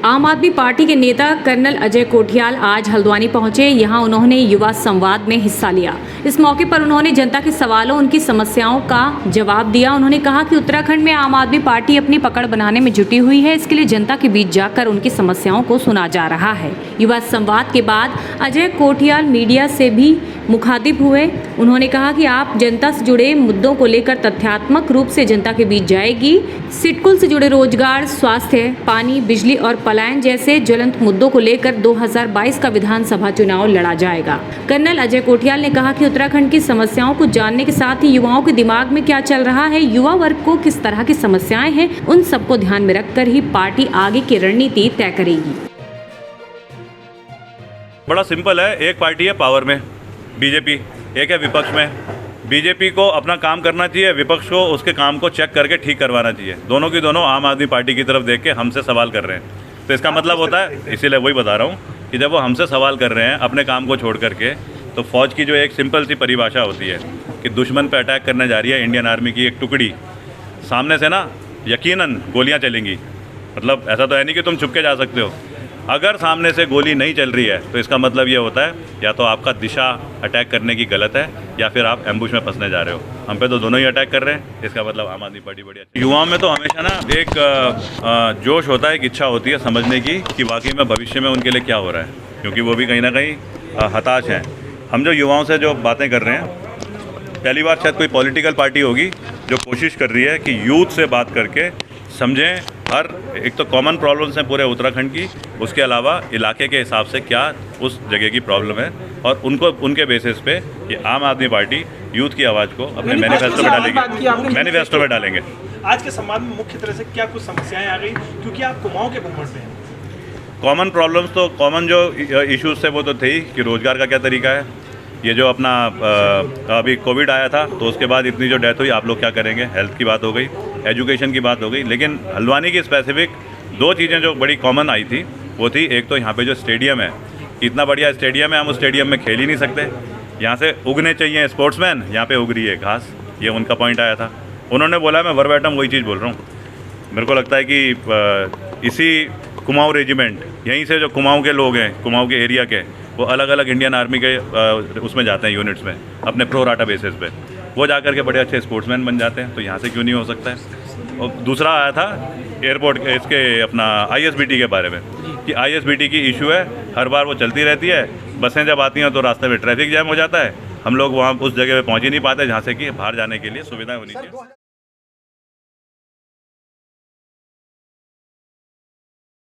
आम आदमी पार्टी के नेता कर्नल अजय कोठियाल आज हल्द्वानी पहुंचे। यहां उन्होंने युवा संवाद में हिस्सा लिया। इस मौके पर उन्होंने जनता के सवालों, उनकी समस्याओं का जवाब दिया। उन्होंने कहा कि उत्तराखंड में आम आदमी पार्टी अपनी पकड़ बनाने में जुटी हुई है। इसके लिए जनता के बीच जाकर उनकी समस्याओं को सुना जा रहा है। युवा संवाद के बाद अजय कोठियाल मीडिया से भी मुखातिब हुए। उन्होंने कहा कि आप जनता से जुड़े मुद्दों को लेकर तथ्यात्मक रूप से जनता के बीच जाएगी। सिडकुल से जुड़े रोजगार, स्वास्थ्य, पानी, बिजली और पलायन जैसे ज्वलंत मुद्दों को लेकर 2022 का विधानसभा चुनाव लड़ा जाएगा। कर्नल अजय कोठियाल ने कहा कि उत्तराखंड की समस्याओं को जानने के साथ ही युवाओं के दिमाग में क्या चल रहा है, युवा वर्ग को किस तरह की समस्याएं हैं, उन सबको ध्यान में रखकर ही पार्टी आगे की रणनीति तय करेगी। बड़ा सिंपल है, एक पार्टी है पावर में बीजेपी, एक है विपक्ष में। बीजेपी को अपना काम करना चाहिए, विपक्ष को उसके काम को चेक करके ठीक करवाना चाहिए। दोनों की दोनों आम आदमी पार्टी की तरफ देख के हमसे सवाल कर रहे हैं। तो इसका मतलब होता है, इसीलिए वही बता रहा हूँ कि जब वो हमसे सवाल कर रहे हैं अपने काम को छोड़ करके, तो फ़ौज की जो एक सिंपल सी परिभाषा होती है कि दुश्मन पर अटैक करने जा रही है इंडियन आर्मी की एक टुकड़ी, सामने से ना यकीनन गोलियाँ चलेंगी। मतलब ऐसा तो है नहीं कि तुम छुप के जा सकते हो। अगर सामने से गोली नहीं चल रही है तो इसका मतलब ये होता है या तो आपका दिशा अटैक करने की गलत है या फिर आप एम्बुश में फंसने जा रहे हो। हम पे तो दोनों ही अटैक कर रहे हैं, इसका मतलब आम आदमी पार्टी बढ़िया। युवाओं में तो हमेशा ना एक जोश होता है, एक इच्छा होती है समझने की कि वाकई में भविष्य में उनके लिए क्या हो रहा है, क्योंकि वो भी कहीं ना कहीं हताश हैं। हम जो युवाओं से जो बातें कर रहे हैं, पहली बार शायद कोई पॉलिटिकल पार्टी होगी जो कोशिश कर रही है कि यूथ से बात करके समझें हर एक तो कॉमन प्रॉब्लम्स हैं पूरे उत्तराखंड की, उसके अलावा इलाके के हिसाब से क्या उस जगह की प्रॉब्लम है, और उनको उनके बेसिस पे ये आम आदमी पार्टी यूथ की आवाज़ को अपने मैनिफेस्टो में डालेगी। मैनिफेस्टो में डालेंगे। आज के संवाद में मुख्य तरह से क्या कुछ समस्याएं आ गई, क्योंकि आप कुमाऊं के भ्रमण में हैं? कॉमन प्रॉब्लम्स तो कॉमन जो इश्यूज थे वो तो थे ही कि रोज़गार का क्या तरीका है, ये जो अपना अभी कोविड आया था तो उसके बाद इतनी जो डेथ हुई, आप लोग क्या करेंगे, हेल्थ की बात हो गई, एजुकेशन की बात हो गई। लेकिन हल्द्वानी की स्पेसिफिक दो चीज़ें जो बड़ी कॉमन आई थी वो थी, एक तो यहाँ पे जो स्टेडियम है, इतना बढ़िया स्टेडियम है, हम उस स्टेडियम में खेल ही नहीं सकते। यहाँ से उगने चाहिए स्पोर्ट्समैन, यहाँ पे उग रही है घास, ये उनका पॉइंट आया था। उन्होंने बोला मैं वर्बैटम वही चीज़ बोल रहा हूँ। मेरे को लगता है कि इसी कुमाऊँ रेजिमेंट, यहीं से जो कुमाऊँ के लोग हैं, कुमाऊँ के एरिया के, वो अलग अलग इंडियन आर्मी के उसमें जाते हैं, यूनिट्स में, अपने प्रो राटा बेसिस पे वो जा करके बड़े अच्छे स्पोर्ट्समैन बन जाते हैं। तो यहाँ से क्यों नहीं हो सकता है। और दूसरा आया था एयरपोर्ट इसके अपना ISBT के बारे में कि ISBT की इशू है, हर बार वो चलती रहती है, बसें जब आती हैं तो रास्ते में ट्रैफिक जैम हो जाता है, हम लोग वहाँ उस जगह पे पहुँच ही नहीं पाते जहाँ से कि बाहर जाने के लिए सुविधाएं होनी चाहिए।